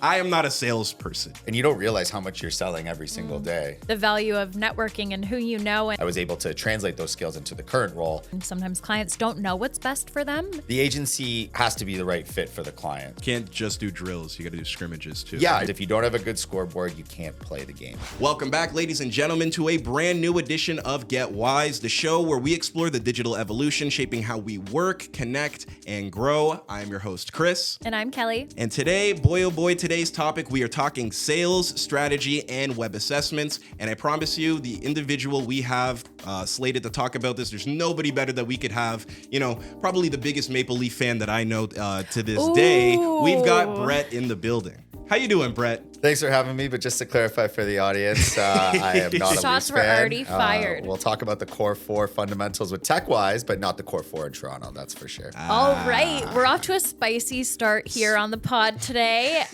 I am not a salesperson. And you don't realize how much you're selling every single day. The value of networking and who you know. I was able to translate those skills into the current role. And sometimes clients don't know what's best for them. The agency has to be the right fit for the client. Can't just do drills. You got to do scrimmages too. Yeah, if you don't have a good scoreboard, you can't play the game. Welcome back, ladies and gentlemen, to a brand new edition of GetWyse, the show where we explore the digital evolution shaping how we work, connect, and grow. I'm your host, Chris. And I'm Kelly. And today, boy oh boy, today's topic, we are talking sales, strategy, and web assessments. And I promise you, the individual we have slated to talk about this, there's nobody better that we could have. You know, probably the biggest Maple Leaf fan that I know to this day. We've got Brett in the building. How you doing, Brett? Thanks for having me, but just to clarify for the audience, I am not a Leafs fan. Shots were already fired. We'll talk about the core four fundamentals with TechWyse, but not the core four in Toronto, that's for sure. All right, we're off to a spicy start here on the pod today.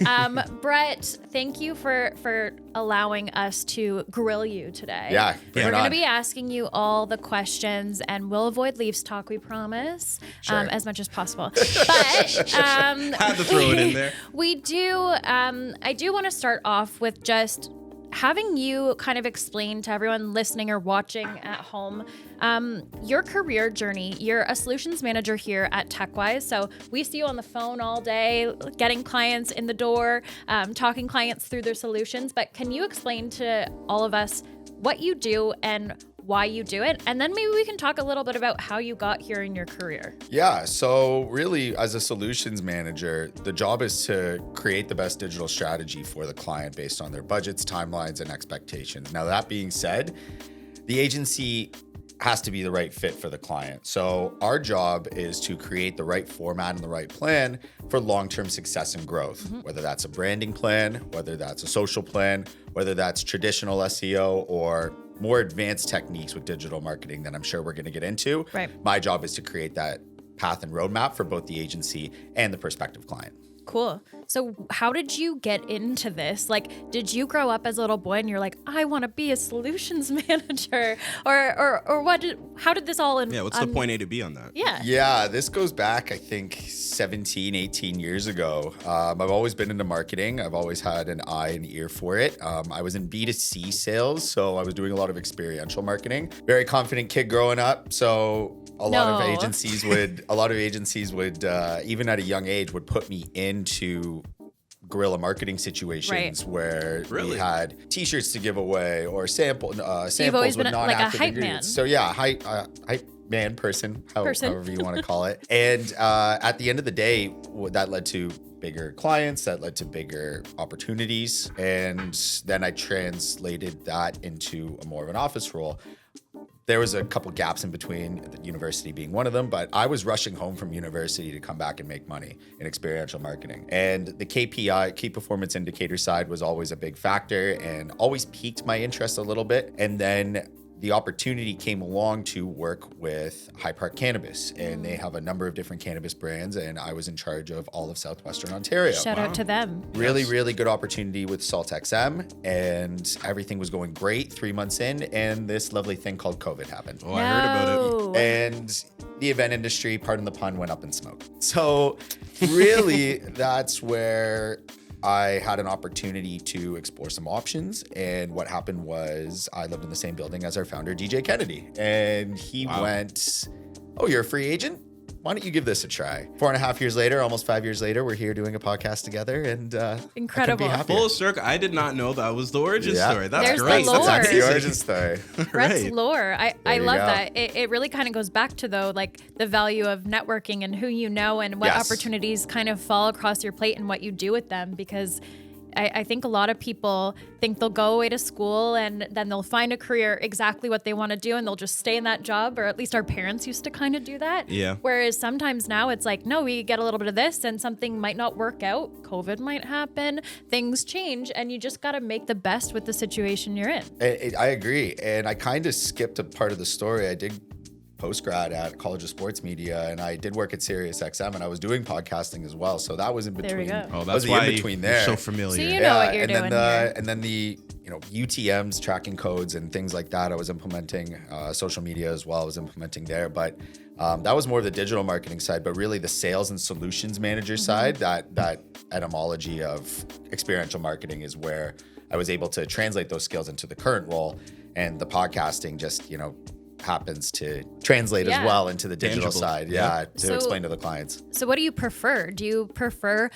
Brett, thank you for allowing us to grill you today. Yeah, we're going to be asking you all the questions, and we'll avoid Leafs talk, we promise, as much as possible. But had to throw it in there. We do. I do want to start off with just having you kind of explain to everyone listening or watching at home your career journey. You're a solutions manager here at TechWyse, so we see you on the phone all day, getting clients in the door, talking clients through their solutions. But can you explain to all of us what you do and why you do it? And then maybe we can talk a little bit about how you got here in your career. Yeah, so really as a solutions manager, the job is to create the best digital strategy for the client based on their budgets, timelines, and expectations. Now, that being said, the agency has to be the right fit for the client. So our job is to create the right format and the right plan for long-term success and growth, whether that's a branding plan, whether that's a social plan, whether that's traditional SEO or more advanced techniques with digital marketing that I'm sure we're going to get into. Right. My job is to create that path and roadmap for both the agency and the prospective client. Cool. So how did you get into this? Like, did you grow up as a little boy and you're like, I want to be a solutions manager? Or how did this all what's the point A to B on that? Yeah, this goes back, I think, 17, 18 years ago. I've always been into marketing. I've always had an eye and ear for it. I was in B2C sales, so I was doing a lot of experiential marketing. Very confident kid growing up. So a lot of agencies would, even at a young age, would put me into guerrilla marketing situations where we had T-shirts to give away or samples You've always been with like a non-active hype ingredients. man. So yeah, hype man, person, however you want to call it. And at the end of the day, that led to bigger clients, that led to bigger opportunities. And then I translated that into more of an office role. There was a couple gaps in between, the university being one of them, but I was rushing home from university to come back and make money in experiential marketing. And the KPI, key performance indicator side was always a big factor and always piqued my interest a little bit. And then the opportunity came along to work with High Park Cannabis, and they have a number of different cannabis brands, and I was in charge of all of Southwestern Ontario. Shout out to them. Really good opportunity with Salt XM, and everything was going great 3 months in, and this lovely thing called COVID happened. Oh, I heard about it. And the event industry, pardon the pun, went up in smoke. So really, that's where I had an opportunity to explore some options. And what happened was I lived in the same building as our founder, DJ Kennedy. And he went, oh, you're a free agent? Why don't you give this a try? 4.5 years later, almost 5 years later, we're here doing a podcast together, and incredible. Full circle. I did not know that was the origin story. That's There's great. The lore. That's the origin story. Brett's lore. I love go. that. It really kind of goes back to though, like the value of networking and who you know and what opportunities kind of fall across your plate and what you do with them, because I think a lot of people think they'll go away to school and then they'll find a career exactly what they want to do and they'll just stay in that job, or at least our parents used to kind of do that. Yeah. Whereas sometimes now it's like, no, we get a little bit of this and something might not work out. COVID might happen. Things change and you just got to make the best with the situation you're in. I agree. And I kind of skipped a part of the story. I did post-grad at College of Sports Media, and I did work at SiriusXM, and I was doing podcasting as well. So that was in between. There we go. Oh, that's why in between there. You're so familiar. So you know what you're doing here. And then the UTMs, tracking codes and things like that, I was implementing social media as well. I was implementing there. But That was more of the digital marketing side, but really the sales and solutions manager side, that etymology of experiential marketing is where I was able to translate those skills into the current role. And the podcasting just, happens to translate as well into the digital side. To explain to the clients. So what do you prefer? Do you prefer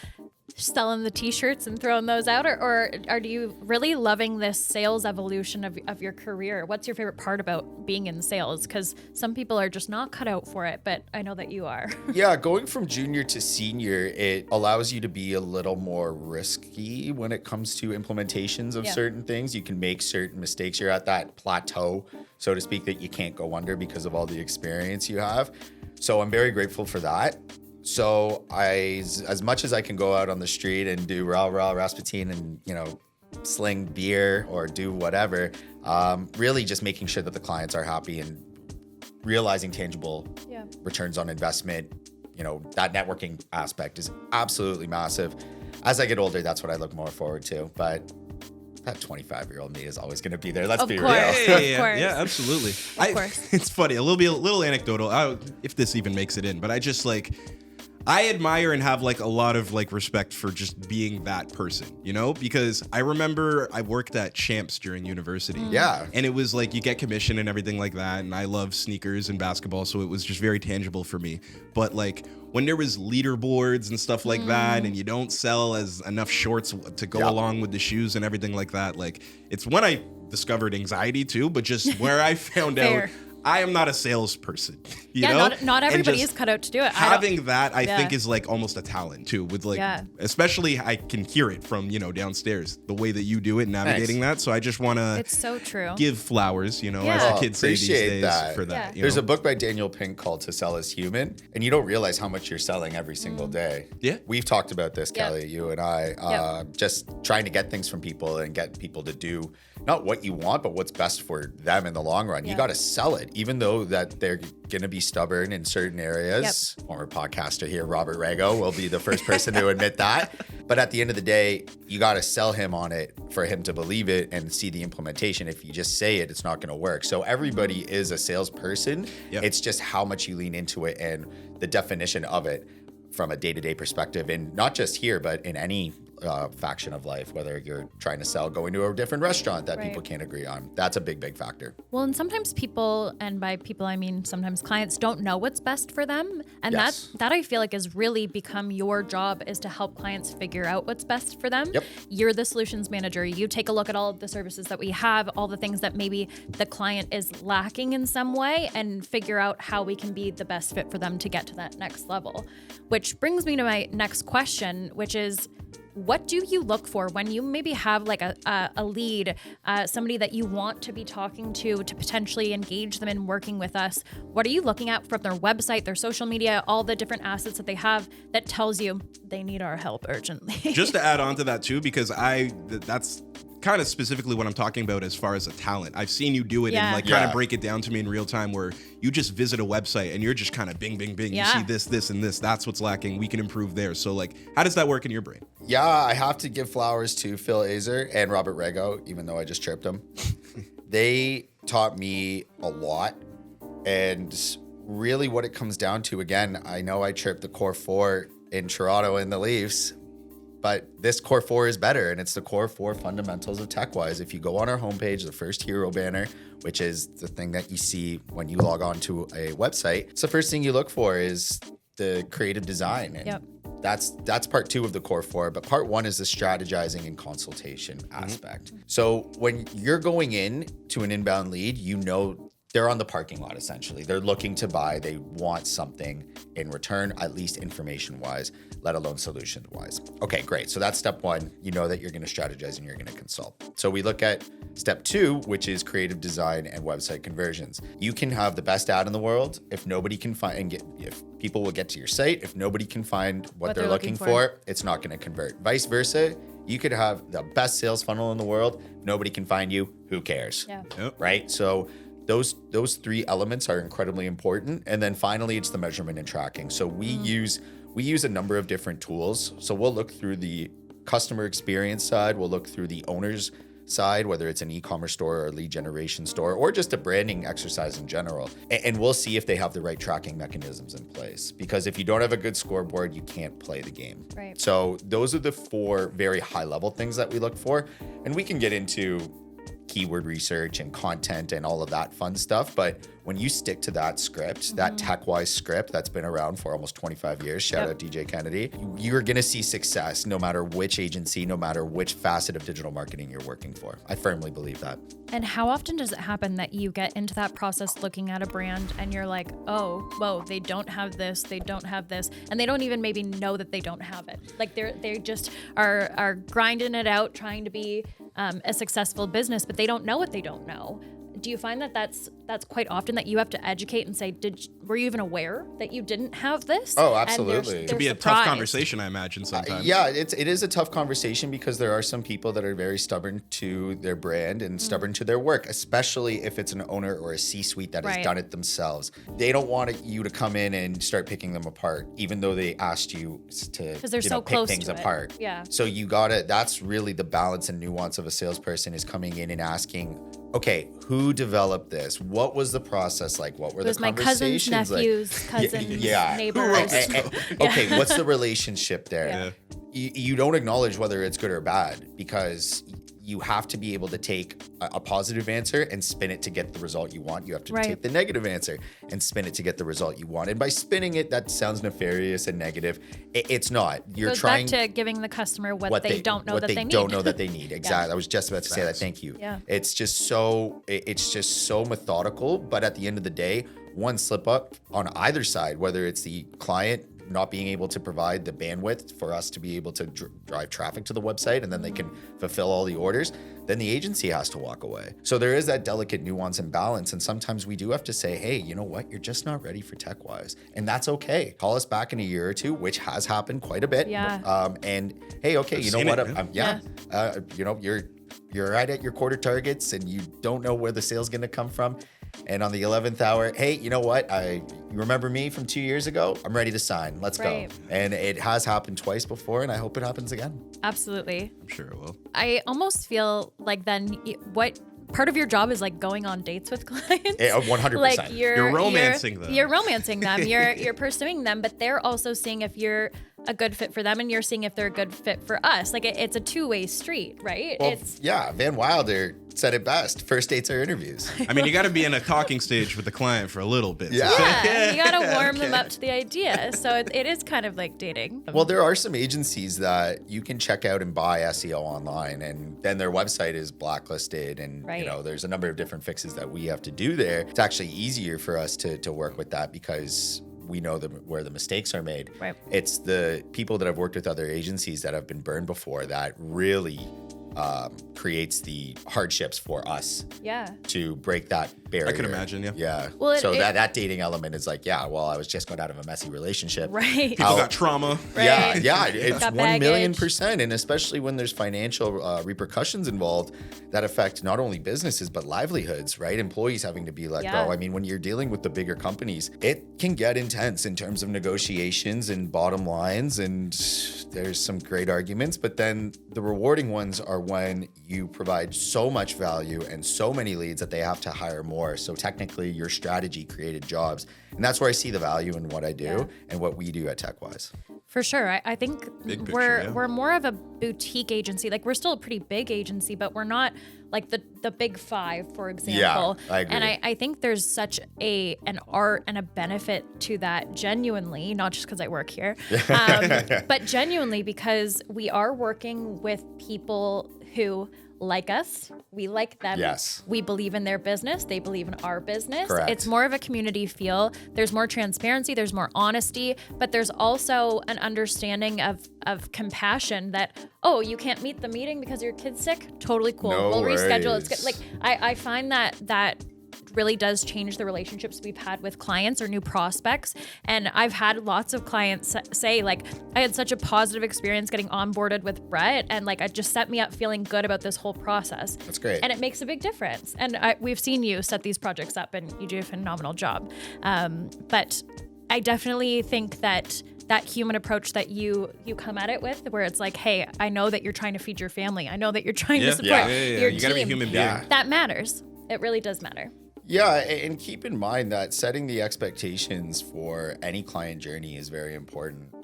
selling the t-shirts and throwing those out, or are you really loving this sales evolution of your career? What's your favorite part about being in sales? Because some people are just not cut out for it, but I know that you are. Yeah, going from junior to senior, it allows you to be a little more risky when it comes to implementations of certain things. You can make certain mistakes. You're at that plateau, so to speak, that you can't go under because of all the experience you have. So I'm very grateful for that. So as much as I can go out on the street and do raw Rasputin and, sling beer or do whatever, really just making sure that the clients are happy and realizing tangible returns on investment. That networking aspect is absolutely massive. As I get older, that's what I look more forward to. But that 25-year-old me is always going to be there. Let's be real. Yeah, absolutely. Of course. It's funny. A little anecdotal. If this even makes it in, but I just I admire and have a lot of respect for just being that person, because I remember I worked at Champs during university. Yeah. And it was you get commission and everything like that. And I love sneakers and basketball. So it was just very tangible for me. But when there was leaderboards and stuff like that, and you don't sell as enough shorts to go along with the shoes and everything like that, it's when I discovered anxiety too, but just where I found out I am not a salesperson. You know? Not everybody is cut out to do it. Having that, I think, is almost a talent too. With especially I can hear it from downstairs, the way that you do it, navigating that. So I just want to. It's so true. Give flowers, as the kids say these days for that. There's a book by Daniel Pink called "To Sell Is Human," and you don't realize how much you're selling every single day. Yeah, we've talked about this, Kellie, you and I, just trying to get things from people and get people to do not what you want, but what's best for them in the long run. You got to sell it, even though that they're going to be stubborn in certain areas. Former podcaster here, Robert Rago, will be the first person to admit that. But at the end of the day, you got to sell him on it for him to believe it and see the implementation. If you just say it, it's not going to work. So everybody is a salesperson. It's just how much you lean into it and the definition of it from a day-to-day perspective, and not just here, but in any faction of life, whether you're trying to sell going to a different restaurant that people can't agree on. That's a big factor. Well, and sometimes people, and by people I mean sometimes clients, don't know what's best for them, and that I feel has really become your job, is to help clients figure out what's best for them. You're the solutions manager. You take a look at all of the services that we have, all the things that maybe the client is lacking in some way, and figure out how we can be the best fit for them to get to that next level. Which brings me to my next question, which is, what do you look for when you maybe have a lead, somebody that you want to be talking to potentially engage them in working with us? What are you looking at from their website, their social media, all the different assets that they have that tells you they need our help urgently? Just to add on to that too, because that's kind of specifically what I'm talking about as far as a talent. I've seen you do it and kind of break it down to me in real time, where you just visit a website and you're just kind of bing. You see this, and this. That's what's lacking. We can improve there. So how does that work in your brain? Yeah, I have to give flowers to Phil Azer and Robert Rago, even though I just chirped them. They taught me a lot. And really what it comes down to, again, I know I chirped the core four in Toronto in the Leafs, but this core four is better, and it's the core four fundamentals of TechWyse. If you go on our homepage, the first hero banner, which is the thing that you see when you log on to a website, it's the first thing you look for is the creative design. And that's part two of the core four, but part one is the strategizing and consultation aspect. So when you're going in to an inbound lead, they're on the parking lot, essentially. They're looking to buy. They want something in return, at least information-wise, let alone solution-wise. Okay, great. So that's step one. You know that you're going to strategize and you're going to consult. So we look at step two, which is creative design and website conversions. You can have the best ad in the world. If nobody can if people will get to your site, if nobody can find what they're looking for, it's not going to convert. Vice versa. You could have the best sales funnel in the world. If nobody can find you, who cares? Right? So those three elements are incredibly important. And then finally, it's the measurement and tracking. So we use a number of different tools. So we'll look through the customer experience side. We'll look through the owner's side, whether it's an e-commerce store or a lead generation store or just a branding exercise in general. And we'll see if they have the right tracking mechanisms in place. Because if you don't have a good scoreboard, you can't play the game. Right. So those are the 4 very high level things that we look for. And we can get into keyword research and content and all of that fun stuff. But when you stick to that script, that TechWyse script that's been around for almost 25 years, shout out DJ Kennedy, you're going to see success no matter which agency, no matter which facet of digital marketing you're working for. I firmly believe that. And how often does it happen that you get into that process looking at a brand and you're like, oh, whoa, they don't have this, they don't have this, and they don't even maybe know that they don't have it. Like they just are grinding it out, trying to be a successful business, but they don't know what they don't know. Do you find that that's quite often that you have to educate and say, were you even aware that you didn't have this? Oh, absolutely. It could be a tough conversation, I imagine, sometimes. Yeah, it is a tough conversation because there are some people that are very stubborn to their brand and stubborn to their work, especially if it's an owner or a C-suite that has done it themselves. They don't want you to come in and start picking them apart, even though they asked you to pick things apart. Yeah. So that's really the balance and nuance of a salesperson, is coming in and asking, okay, who developed this? What was the process like? What were the conversations my cousins, like? nephews, neighbors. Okay, what's the relationship there? Yeah. You don't acknowledge whether it's good or bad, because you have to be able to take a positive answer and spin it to get the result you want. You have to take the negative answer and spin it to get the result you want. And by spinning it, that sounds nefarious and negative. It's not. You're goes trying back to giving the customer what they don't know that they need. Don't know that they need. Exactly. I was just about to say that. Thank you. Yeah. It's just so methodical. But at the end of the day, one slip up on either side, whether it's the client not being able to provide the bandwidth for us to be able to drive traffic to the website and then they can fulfill all the orders, then the agency has to walk away. So there is that delicate nuance and balance. And sometimes we do have to say, hey, you know what? You're just not ready for TechWyse. And that's okay. Call us back in a year or two, which has happened quite a bit. Yeah. And hey, okay, you know what? You're right at your quarter targets and you don't know where the sale's going to come from. And on the 11th hour, hey, you know what? You remember me from 2 years ago? I'm ready to sign. Let's go. And it has happened twice before, and I hope it happens again. Absolutely. I'm sure it will. I almost feel like then what part of your job is like going on dates with clients. 100%. Like you're romancing them. You're romancing them. You're pursuing them, but they're also seeing if you're a good fit for them and you're seeing if they're a good fit for us. Like it's a two-way street, right? Well, Van Wilder said it best. First dates are interviews. I mean, you got to be in a talking stage with the client for a little bit. Yeah, you got to warm them up to the idea. So it is kind of like dating. Well, there are some agencies that you can check out and buy SEO online, and then their website is blacklisted, and there's a number of different fixes that we have to do there. It's actually easier for us to work with that because we know where the mistakes are made. Right. It's the people that have worked with other agencies that have been burned before that really creates the hardships for us to break that barrier. I can imagine, Yeah. Well, that dating element is like, I was just got out of a messy relationship. Right. People got trauma. Right. Yeah. It's got 1,000,000%. And especially when there's financial repercussions involved that affect not only businesses, but livelihoods, right? Employees having to be let go. I mean, when you're dealing with the bigger companies, it can get intense in terms of negotiations and bottom lines. And there's some great arguments, but then the rewarding ones are when you provide so much value and so many leads that they have to hire more. So technically your strategy created jobs. And that's where I see the value in what I do and what we do at TechWyse. For sure. I think we're more of a boutique agency. Like we're still a pretty big agency, but we're not like the big five, for example. Yeah, I agree. And I think there's such an art and a benefit to that genuinely, not just because I work here, but genuinely because we are working with people who like us, we like them. Yes. We believe in their business. They believe in our business. Correct. It's more of a community feel. There's more transparency. There's more honesty, but there's also an understanding of compassion that, oh, you can't meet the meeting because your kid's sick? Totally cool. We'll reschedule. It's good. Like I find that really does change the relationships we've had with clients or new prospects. And I've had lots of clients say like, I had such a positive experience getting onboarded with Brett, and like, it just set me up feeling good about this whole process. That's great. And it makes a big difference. And we've seen you set these projects up and you do a phenomenal job. But I definitely think that that human approach that you come at it with, where it's like, hey, I know that you're trying to feed your family. I know that you're trying to support your You gotta be a team. human being. That matters. It really does matter. Yeah, and keep in mind that setting the expectations for any client journey is very important.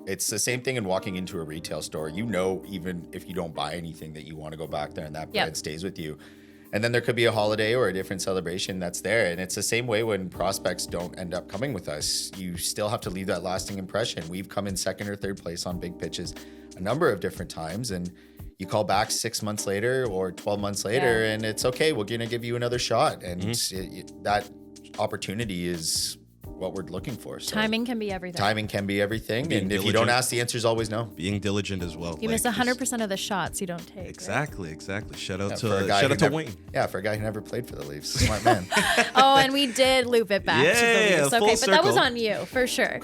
It's the same thing in walking into a retail store. You know, even if you don't buy anything, that you want to go back there and that brand stays with you. And then there could be a holiday or a different celebration that's there. And it's the same way when prospects don't end up coming with us. You still have to leave that lasting impression. We've come in second or third place on big pitches a number of different times. And you call back 6 months later or 12 months later, and it's okay. We're going to give you another shot. And that opportunity is what we're looking for. So timing can be everything. Timing can be everything. Being and diligent. if you don't ask, the answer is always no. Being diligent as well. You miss 100% of the shots you don't take. Exactly. Shout out For a guy to who never- Wayne. Yeah, for a guy who never played for the Leafs. Smart man. Right? Oh, and we did loop it back to the Leafs. full Okay, but that was circle. on you for sure.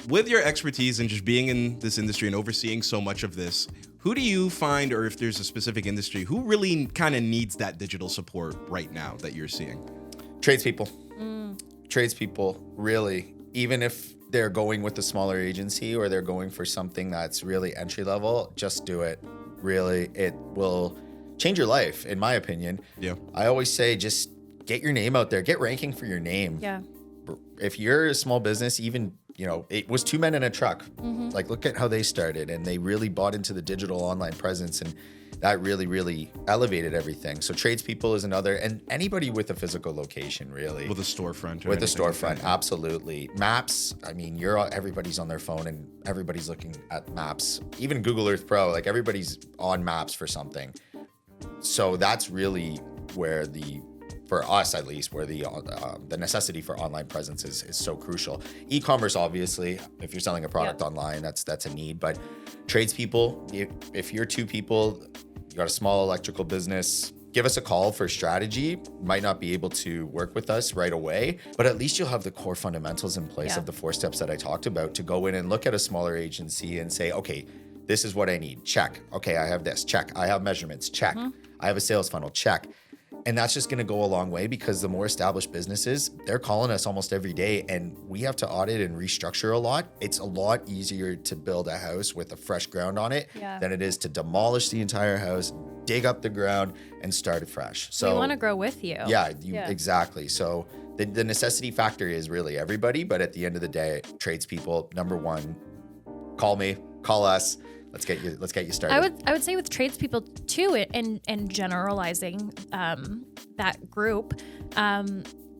With your expertise and just being in this industry and overseeing so much of this, who do you find, or if there's a specific industry, who really kind of needs that digital support right now that you're seeing? Tradespeople. Tradespeople, really. Even if they're going with a smaller agency or they're going for something that's really entry level, just do it. Really, it will change your life, in my opinion. Yeah. I always say, just get your name out there. Get ranking for your name. Yeah. If you're a small business, even, it was 2 men in a truck. Like, look at how they started, and they really bought into the digital online presence, and that really, really elevated everything. So tradespeople is another, and anybody with a physical location, really. With a storefront. With a storefront, absolutely. Maps, I mean, everybody's on their phone and everybody's looking at maps. Even Google Earth Pro, like everybody's on maps for something. So that's really where for us at least, where the necessity for online presence is so crucial. E-commerce, obviously, if you're selling a product online, that's a need. But tradespeople, if you're two people, you got a small electrical business, give us a call for strategy. Might not be able to work with us right away, but at least you'll have the core fundamentals in place of the 4 steps that I talked about to go in and look at a smaller agency and say, okay, this is what I need. Check. Okay, I have this. Check. I have measurements. Check. I have a sales funnel. Check. And that's just going to go a long way, because the more established businesses, they're calling us almost every day, and we have to audit and restructure a lot. It's a lot easier to build a house with a fresh ground on it than it is to demolish the entire house, dig up the ground, and start it fresh. So we want to grow with you. Yeah, exactly. So the necessity factor is really everybody, but at the end of the day, tradespeople, number one, call me, call us. Let's get you started. I would say with tradespeople too, and generalizing that group,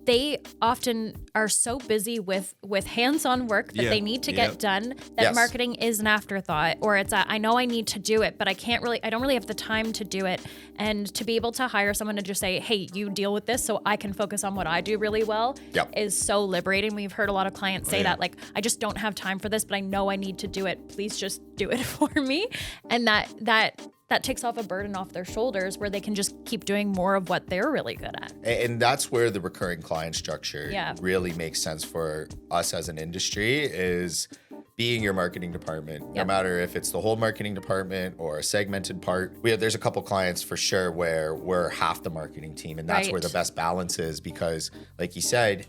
they often are so busy with hands-on work that they need to get done that marketing is an afterthought, or it's I know I need to do it, but I don't really have the time to do it. And to be able to hire someone to just say, hey, you deal with this so I can focus on what I do really well is so liberating. We've heard a lot of clients say that, like, I just don't have time for this, but I know I need to do it. Please just do it for me. And that takes off a burden off their shoulders, where they can just keep doing more of what they're really good at. And that's where the recurring client structure really makes sense for us as an industry, is being your marketing department, no matter if it's the whole marketing department or a segmented part. There's a couple clients for sure where we're half the marketing team, and that's where the best balance is, because like you said,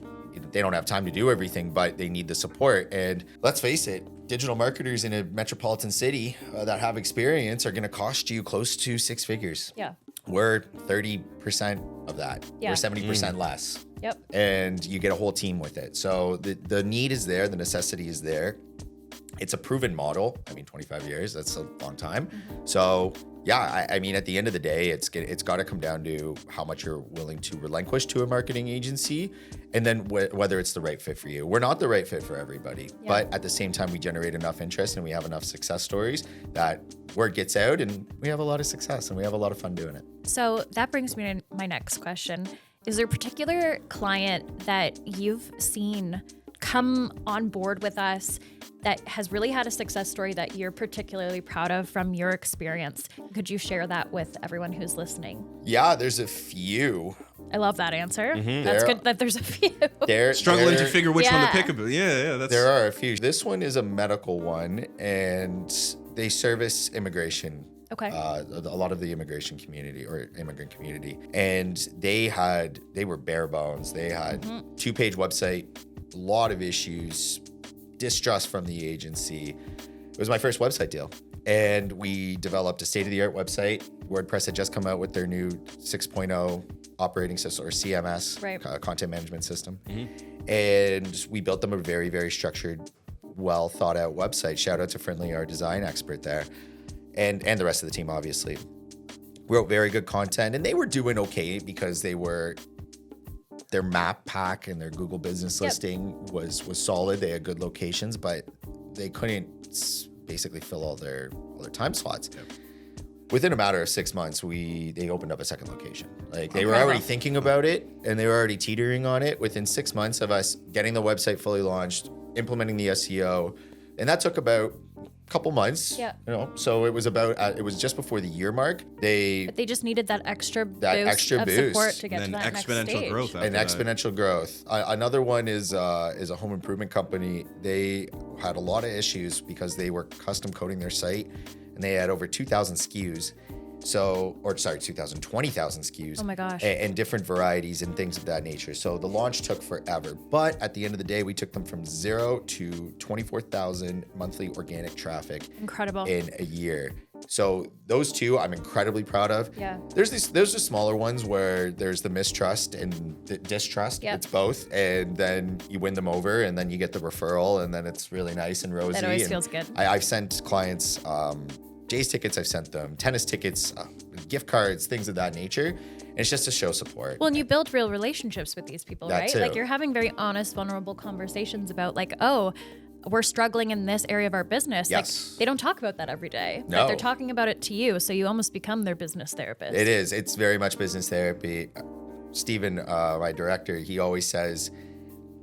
they don't have time to do everything, but they need the support. And let's face it, digital marketers in a metropolitan city that have experience are going to cost you close to 6 figures. Yeah. We're 30% of that. Yeah. We're 70% less. Yep. And you get a whole team with it. So the need is there. The necessity is there. It's a proven model. I mean, 25 years, that's a long time. So yeah, I mean, at the end of the day, it's got to come down to how much you're willing to relinquish to a marketing agency, and then whether it's the right fit for you. We're not the right fit for everybody, but at the same time, we generate enough interest and we have enough success stories that word gets out, and we have a lot of success and we have a lot of fun doing it. So that brings me to my next question. Is there a particular client that you've seen come on board with us that has really had a success story that you're particularly proud of from your experience? Could you share that with everyone who's listening? Yeah, there's a few. I love that answer. That's good that there's a few. They're Struggling to figure which one to pick. There are a few. This one is a medical one, and they service immigration. Okay. A lot of the immigration community or immigrant community. And they were bare bones. They had 2-page website, a lot of issues, distrust from the agency. It was my first website deal. And we developed a state-of-the-art website. WordPress had just come out with their new 6.0 operating system, or CMS, content management system. And we built them a very, very structured, well thought out website. Shout out to Friendly, our design expert there, and the rest of the team, obviously. We wrote very good content, and they were doing okay because their map pack and their Google business listing was solid. They had good locations, but they couldn't basically fill all their time slots. Within a matter of 6 months, they opened up a second location. Like they were already thinking about it, and they were already teetering on it. Within 6 months of us getting the website fully launched, implementing the SEO, and that took about a couple months. So it was just before the year mark. But they just needed that extra boost of support to get to that next stage. Exponential growth. Another one is a home improvement company. They had a lot of issues because they were custom coding their site, and they had over 2,000 SKUs. 20,000 SKUs. Oh my gosh. And different varieties and things of that nature. So the launch took forever. But at the end of the day, we took them from 0 to 24,000 monthly organic traffic. Incredible. In a year. So those two I'm incredibly proud of. Yeah. There's the smaller ones where there's the mistrust and the distrust. It's both. And then you win them over, and then you get the referral, and then it's really nice and rosy. That always feels good. I've sent clients Jays tickets, I've sent them tennis tickets, gift cards, things of that nature. And it's just to show support. Well, and you build real relationships with these people, right? Too. Like you're having very honest, vulnerable conversations about like, oh, we're struggling in this area of our business. Yes. Like they don't talk about that every day. No. But they're talking about it to you. So you almost become their business therapist. It is. It's very much business therapy. Steven, my director, he always says,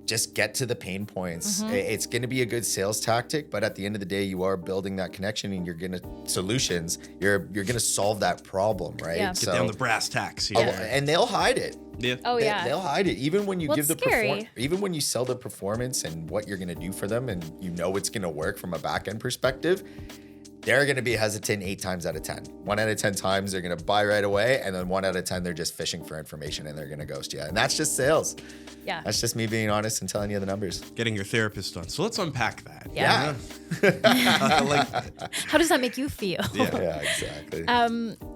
just get to the pain points. It's going to be a good sales tactic, but at the end of the day, you are building that connection, and you're going to solve that problem, right? Yeah. Get down the brass tacks. And they'll hide it. Yeah. Oh yeah. They'll hide it. Even when you scary. Even when you sell the performance and what you're going to do for them, and it's going to work from a back end perspective, they're going to be hesitant 8 times out of 10. 1 out of 10 times they're going to buy right away, and then 1 out of 10 they're just fishing for information and they're going to ghost you. And that's just sales. Yeah. That's just me being honest and telling you the numbers. Getting your therapist on. So let's unpack that. Yeah. How does that make you feel? Yeah, exactly.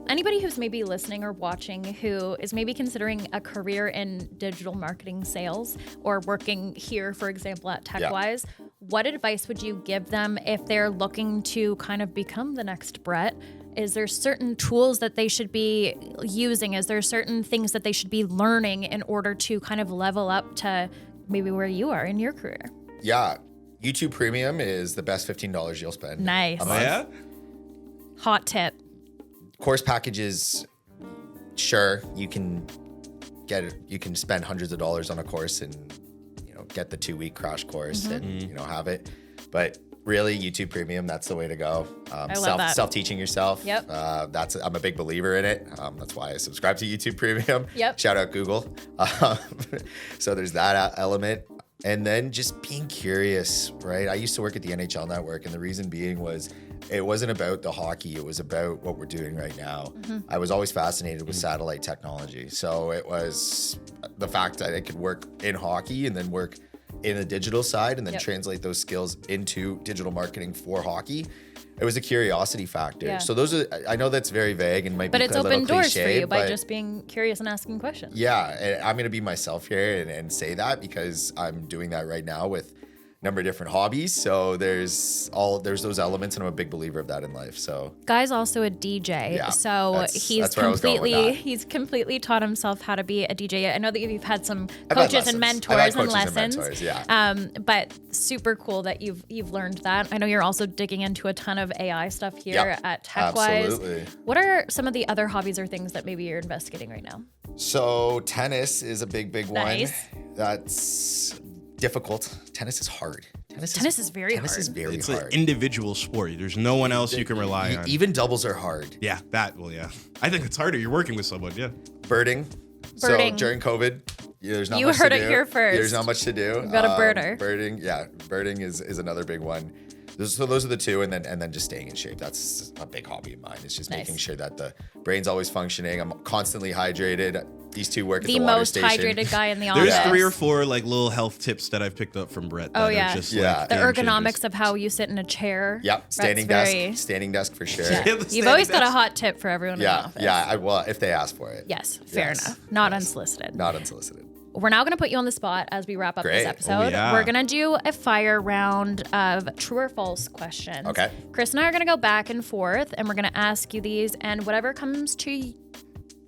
Anybody who's maybe listening or watching who is maybe considering a career in digital marketing sales or working here, for example, at TechWyse, what advice would you give them if they're looking to kind of become the next Brett? Is there certain tools that they should be using? Is there certain things that they should be learning in order to kind of level up to maybe where you are in your career? Yeah. YouTube Premium is the best $15 you'll spend. Nice. A month. Yeah? Hot tip. Course packages, sure, you can spend hundreds of dollars on a course and get the 2-week crash course and have it. But really, YouTube Premium, that's the way to go. I love that. Self-teaching yourself. Yep. I'm a big believer in it. That's why I subscribe to YouTube Premium. Yep. Shout out Google. So there's that element. And then just being curious, right? I used to work at the NHL Network, and the reason being was it wasn't about the hockey. It was about what we're doing right now. I was always fascinated with satellite technology. So it was the fact that I could work in hockey and then work in the digital side and then translate those skills into digital marketing for hockey. It was a curiosity factor. Yeah. So those are, I know that's very vague and might be a little cliche. But it's opened doors for you by just being curious and asking questions. Yeah, and I'm going to be myself here and say that because I'm doing that right now with a number of different hobbies. So there's those elements, and I'm a big believer of that in life. So Guy's also a DJ. Yeah, so he's completely taught himself how to be a DJ. I know that you've had some coaches and mentors and lessons. But super cool that you've learned that. I know you're also digging into a ton of AI stuff here at TechWyse. Absolutely. What are some of the other hobbies or things that maybe you're investigating right now? So tennis is a big Nice. one. That's difficult. Tennis is hard. Tennis is very hard. It's an individual sport. There's no one else you can rely on. Even doubles are hard. Yeah, I think it's harder. You're working with someone, yeah. Birding. So during COVID, there's not much to do. You heard it here first. There's not much to do. You've got a birder. Birding is another big one. So those are the two, and then just staying in shape. That's a big hobby of mine. It's just making sure that the brain's always functioning. I'm constantly hydrated. These two work at the the water most station. hydrated guy in the office. There's 3 or 4 like little health tips that I've picked up from Brett. That Oh, are yeah. just, Yeah. like, The game ergonomics changers. of how you sit in a chair. Yep, standing Brett's desk, very- standing desk for sure. Yeah. the You've standing always got a desk. hot tip for everyone in the Yeah, office. yeah. Well, if they ask for it. Yes, fair Yes. enough. Not Yes. unsolicited. Not unsolicited. We're now going to put you on the spot as we wrap up Great. this Oh, episode. yeah. We're going to do a fire round of true or false questions. Okay. Chris and I are going to go back and forth, and we're going to ask you these, and whatever comes to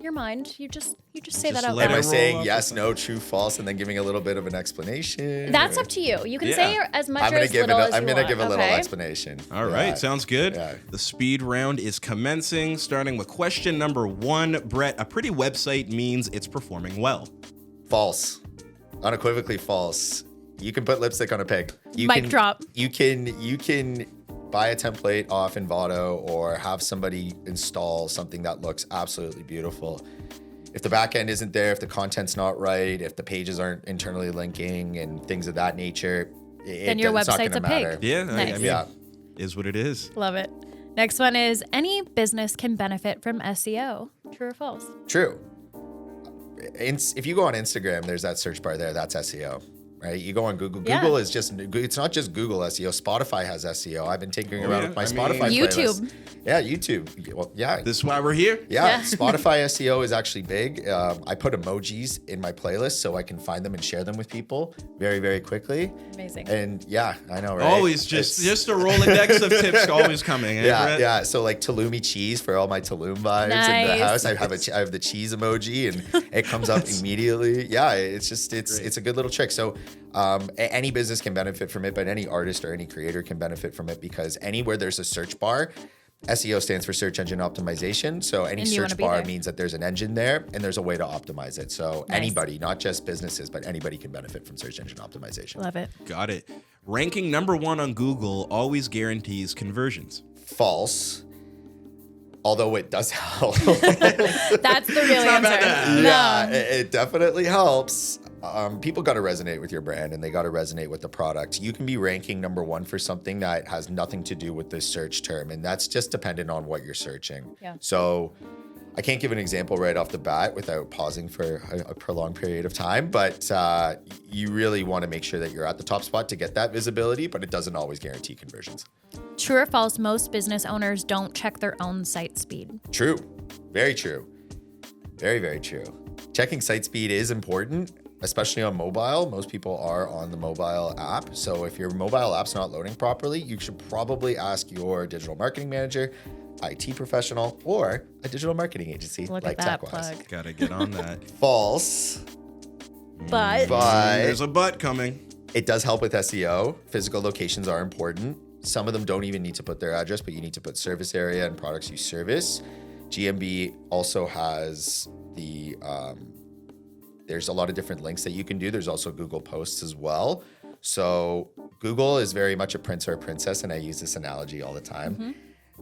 your mind, you just say that out let Am I loud. roll saying off yes, the no, true, false, and then giving a little bit of an explanation? That's up to you. You can Yeah. say as much I'm or gonna as give little as you I'm gonna want, give a little okay? explanation. All right, sounds good. Yeah. The speed round is commencing, starting with question number 1. Brett, a pretty website means it's performing well. False. Unequivocally false. You can put lipstick on a pig. You Mic can, drop. You can buy a template off Envato or have somebody install something that looks absolutely beautiful. If the back end isn't there, if the content's not right, if the pages aren't internally linking and things of that nature, Then your it's not website's gonna a pig. matter. Yeah, I Nice. mean, Yeah. is what it is. Love it. Next one is any business can benefit from SEO. True or false? True. If you go on Instagram, there's that search bar there. That's SEO, right? You go on Google. Yeah. Google is just, it's not just Google SEO. Spotify has SEO. I've been tinkering around yeah. with my I mean- Spotify YouTube. playlist. Yeah, YouTube. Well, yeah. This is why we're here. Yeah, Yeah. Spotify SEO is actually big. I put emojis in my playlist so I can find them and share them with people very, very quickly. Amazing. And yeah, I know, right? Always It's- just a Rolodex of tips always coming. Eh, yeah, Brett? yeah. So like Tulumi cheese for all my Tulum vibes in Nice. the house. I have the cheese emoji and it comes up immediately. Yeah, it's a good little trick. So any business can benefit from it, but any artist or any creator can benefit from it because anywhere there's a search bar, SEO stands for search engine optimization. So any And you wanna search be bar there. means that there's an engine there and there's a way to optimize it. So Nice. anybody, not just businesses, but anybody can benefit from search engine optimization. Love it. Got it. Ranking number 1 on Google always guarantees conversions. False. Although it does help. That's the real not answer. bad. No. Yeah, it definitely helps. People got to resonate with your brand and they got to resonate with the product. You can be ranking number 1 for something that has nothing to do with this search term, and that's just dependent on what you're searching. Yeah. So I can't give an example right off the bat without pausing for a prolonged period of time, but you really want to make sure that you're at the top spot to get that visibility, but it doesn't always guarantee conversions. True or false, most business owners don't check their own site speed. True. Very true. Very, very true. Checking site speed is important, especially on mobile. Most people are on the mobile app. So if your mobile app's not loading properly, you should probably ask your digital marketing manager, IT professional, or a digital marketing agency Look like at that TechWyse. plug. Gotta get on that. False, But but There's a but coming. it does help with SEO. Physical locations are important. Some of them don't even need to put their address, but you need to put service area and products you service. GMB also has the, there's a lot of different links that you can do. There's also Google Posts as well. So Google is very much a prince or a princess, and I use this analogy all the time.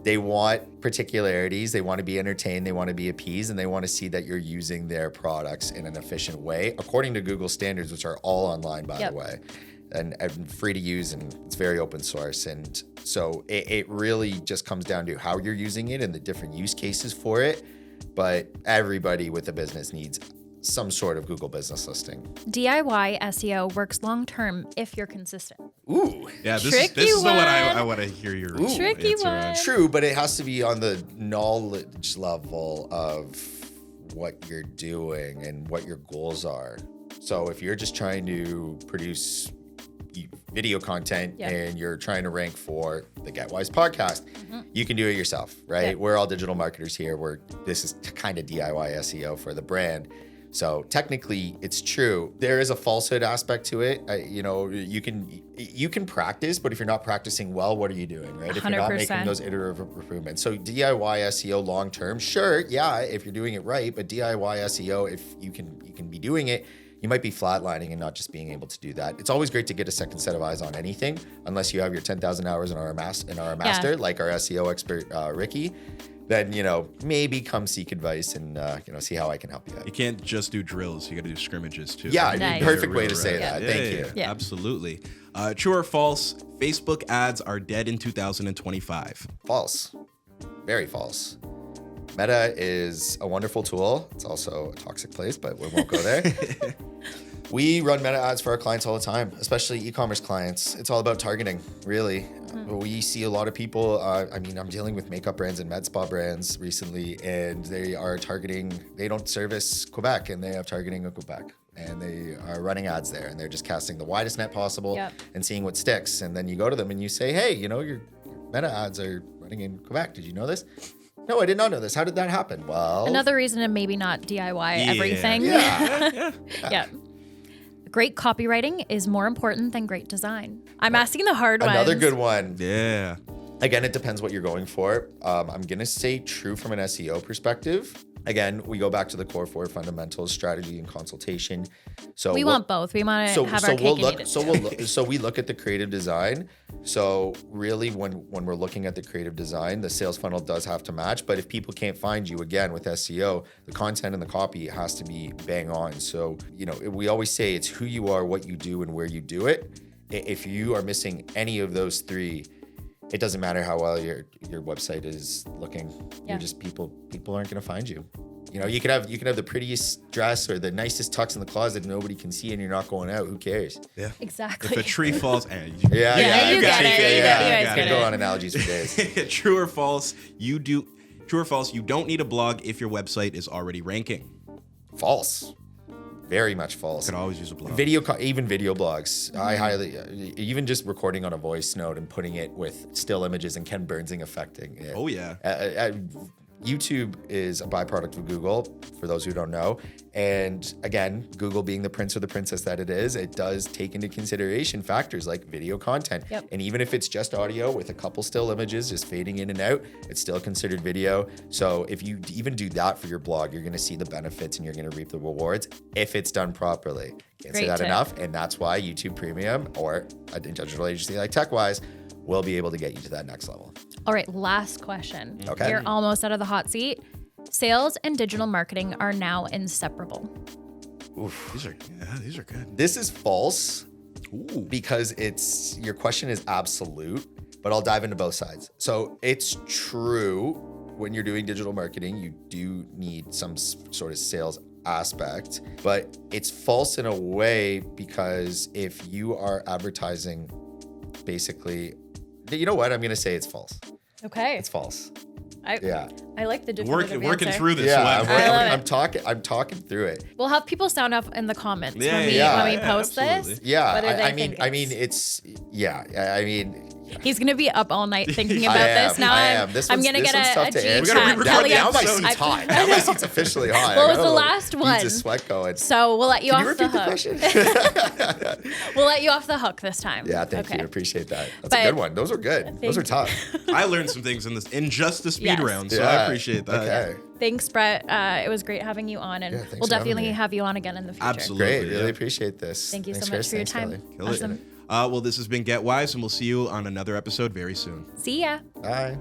They want particularities. They want to be entertained. They want to be appeased, and they want to see that you're using their products in an efficient way, according to Google standards, which are all online, by Yep. the way, and free to use, and it's very open source. And so it really just comes down to how you're using it and the different use cases for it. But everybody with a business needs some sort of Google business listing. DIY SEO works long term if you're consistent. Ooh. Yeah, this Tricky is the one one. I want to hear your Tricky answer on. one. True, but it has to be on the knowledge level of what you're doing and what your goals are. So if you're just trying to produce video content Yeah. and you're trying to rank for the GetWyse podcast, you can do it yourself, right? Yeah. We're all digital marketers here. This is kind of DIY SEO for the brand. So technically it's true. There is a falsehood aspect to it. You can practice, but if you're not practicing well, what are you doing, right? If you're not 100%. making those iterative improvements. So DIY SEO long term, sure, yeah, if you're doing it right, but DIY SEO, if you can be doing it, you might be flatlining and not just being able to do that. It's always great to get a second set of eyes on anything, unless you have your 10,000 hours in our master, like our SEO expert, Ricky. Then, maybe come seek advice and, see how I can help you out. You can't just do drills. You got to do scrimmages too. Yeah, Nice. perfect way to say that. Yeah, Thank yeah, you. Yeah. Absolutely. True or false? Facebook ads are dead in 2025. False. Very false. Meta is a wonderful tool. It's also a toxic place, but we won't go there. We run Meta ads for our clients all the time, especially e-commerce clients. It's all about targeting, really. We see a lot of people, I'm dealing with makeup brands and med spa brands recently, and they are targeting, they don't service Quebec, and they have targeting of Quebec. And they are running ads there, and they're just casting the widest net possible and seeing what sticks. And then you go to them and you say, hey, your Meta ads are running in Quebec. Did you know this? No, I did not know this. How did that happen? Well, another reason to maybe not DIY everything. Yeah. Great copywriting is more important than great design. I'm asking the hard ones. Another good one. Yeah. Again, it depends what you're going for. I'm going to say true from an SEO perspective. Again, we go back to the core four fundamentals: strategy and consultation. So we want both. We want to have our cake and eat it too. So we look at the creative design. So really, when we're looking at the creative design, the sales funnel does have to match. But if people can't find you, again, with SEO, the content and the copy has to be bang on. So, we always say it's who you are, what you do, and where you do it. If you are missing any of those three, it doesn't matter how well your website is looking. You're just people aren't going to find you. You could have the prettiest dress or the nicest tux in the closet nobody can see, and you're not going out. Who cares? Yeah, exactly. If a tree falls, you get it. You guys can go on analogies for days. True or false? You don't need a blog if your website is already ranking. False. Very much false. You could always use a blog. Even video blogs. I highly, even just recording on a voice note and putting it with still images and Ken Burnsing affecting it. Oh yeah. YouTube is a byproduct of Google, for those who don't know. And again, Google being the prince or the princess that it is, it does take into consideration factors like video content. Yep. And even if it's just audio with a couple still images just fading in and out, it's still considered video. So if you even do that for your blog, you're going to see the benefits and you're going to reap the rewards if it's done properly. Can't say that enough. And that's why YouTube Premium or a digital agency like TechWyse will be able to get you to that next level. All right, last question. Okay. You're almost out of the hot seat. Sales and digital marketing are now inseparable. Oof. These are good. This is false. Ooh. Because your question is absolute, but I'll dive into both sides. So it's true when you're doing digital marketing, you do need some sort of sales aspect, but it's false in a way because if you are advertising, basically, you know what? I'm going to say it's false. Okay. It's false. I like the definitive working answer. through this. Yeah, I'm talking through it. We'll have people sound off in the comments when we post this. Yeah, He's gonna be up all night thinking about this. Now I'm gonna get a G chat. Now my seat's hot. Now my seat's officially hot. What was the last one? Needs a sweat going. So we'll let you off the hook. Question? We'll let you off the hook this time. Yeah, thank you. Appreciate that. That's a good one. Those are good. Those are tough. I learned some things in just the speed round, so I appreciate that. Okay. Thanks, Brett. It was great having you on, and we'll definitely have you on again in the future. Absolutely. Great. Really appreciate this. Thank you so much for your time. Awesome. Well, this has been GetWyse, and we'll see you on another episode very soon. See ya. Bye.